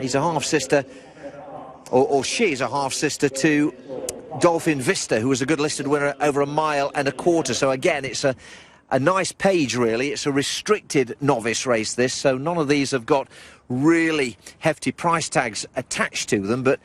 He's a half-sister, or she's a half-sister to Dolphin Vista, who was a good listed winner over 1.25 miles. So again, it's a nice page, really. It's a restricted novice race, this, so none of these have got really hefty price tags attached to them, but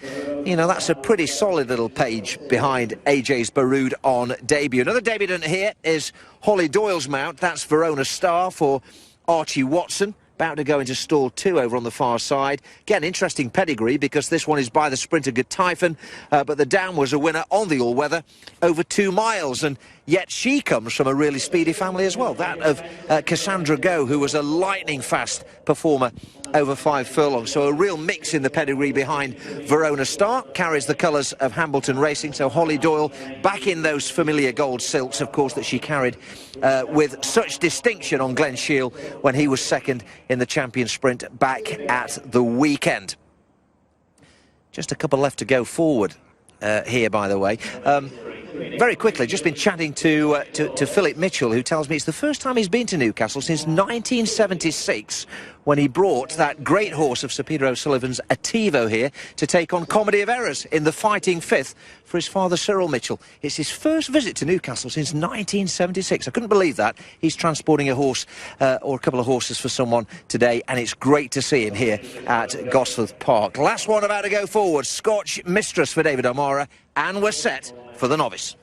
you know, that's a pretty solid little page behind AJ's Baroud on debut. Another debutant here is Hollie Doyle's mount. That's Verona Star for Archie Watson, about to go into stall 2 over on the far side. Again, interesting pedigree, because this one is by the sprinter Good Typhon, but the Down was a winner on the all-weather over 2 miles, and yet she comes from a really speedy family as well, that of Cassandra Go, who was a lightning-fast performer over 5 furlongs. So a real mix in the pedigree behind Verona Star. Carries the colours of Hambleton Racing, so Hollie Doyle back in those familiar gold silks, of course, that she carried with such distinction on Glen Shiel when he was second in the champion sprint back at the weekend. Just a couple left to go forward here, by the way. Very quickly, just been chatting to Philip Mitchell, who tells me it's the first time he's been to Newcastle since 1976, when he brought that great horse of Sir Peter O'Sullivan's Ativo here to take on Comedy of Errors in the Fighting Fifth for his father Cyril Mitchell. It's his first visit to Newcastle since 1976. I couldn't believe that. He's transporting a horse or a couple of horses for someone today, and it's great to see him here at Gosforth Park. Last one about to go forward, Scotch Mistress for David O'Mara, and we're set for the novice.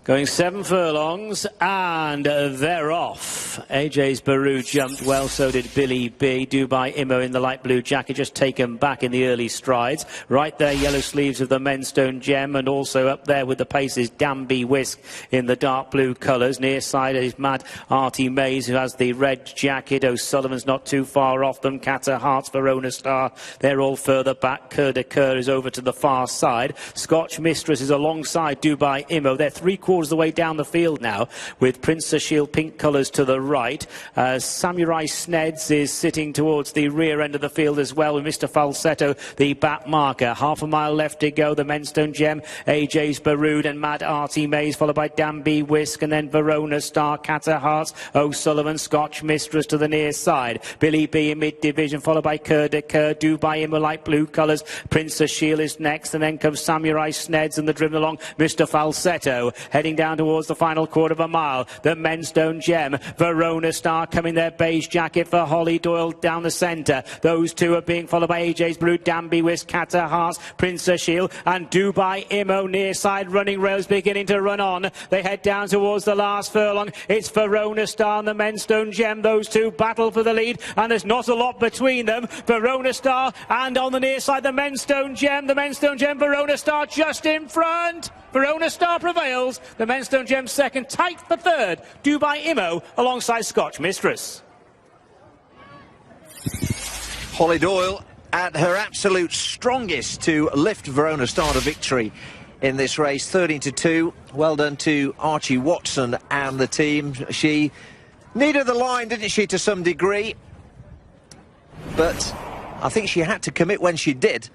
Going 7 furlongs, and they're off. AJ's Baroud jumped well, so did Billy B. Dubai Imo in the light blue jacket, just taken back in the early strides. Right there, yellow sleeves of the Menstone Gem, and also up there with the paces, Danby Whisk in the dark blue colours. Near side is Mad Artie Mays, who has the red jacket. O'Sullivan's not too far off them. Catter Hearts, Verona Star, they're all further back. Cur de Cur is over to the far side. Scotch Mistress is alongside Dubai Imo. They're 3/4 the way down the field now, with Princess Shield pink colours to the right. Samurai Sneds is sitting towards the rear end of the field as well, with Mr. Falsetto, the back marker. 1/2 mile left to go. The Menstone Gem, AJ's Baroud and Mad Artie Mays, followed by Danby Whisk, and then Verona Star, Catter Hearts, O'Sullivan, Scotch Mistress to the near side. Billy B in mid-division, followed by Cur de Cur, Dubai in the light blue colours. Princess Shield is next, and then comes Samurai Sneds, and the driven along Mr. Falsetto. Heading down towards the final 1/4 mile, the Menstone Gem, Verona Star coming their beige jacket for Hollie Doyle down the centre. Those two are being followed by AJ's Baroud, Danby Whisk, Catter Hearts, Princess Shield, and Dubai Imo near side running rails beginning to run on. They head down towards the last furlong. It's Verona Star and the Menstone Gem. Those two battle for the lead, and there's not a lot between them. Verona Star, and on the near side the Menstone Gem. The Menstone Gem, Verona Star just in front. Verona Star prevails. The Menstone Gem second, tight for third. Dubai Imo alongside Scotch Mistress. Hollie Doyle at her absolute strongest to lift Verona Star to victory in this race, 13-2. Well done to Archie Watson and the team. She needed the line, didn't she, to some degree? But I think she had to commit when she did.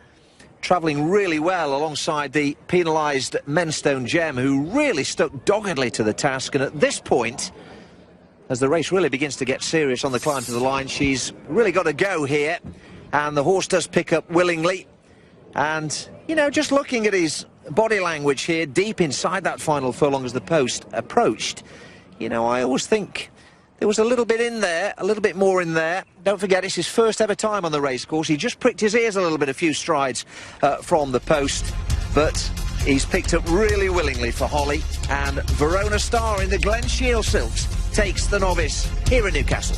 Travelling really well alongside the penalised Menstone Gem, who really stuck doggedly to the task. And at this point, as the race really begins to get serious on the climb to the line, she's really got to go here. And the horse does pick up willingly. And, you know, just looking at his body language here, deep inside that final furlong as the post approached, you know, I always think there was a little bit in there, a little bit more in there. Don't forget, it's his first ever time on the racecourse. He just pricked his ears a little bit, a few strides from the post. But he's picked up really willingly for Hollie. And Verona Star in the Glen Shiel silks takes the novice here in Newcastle.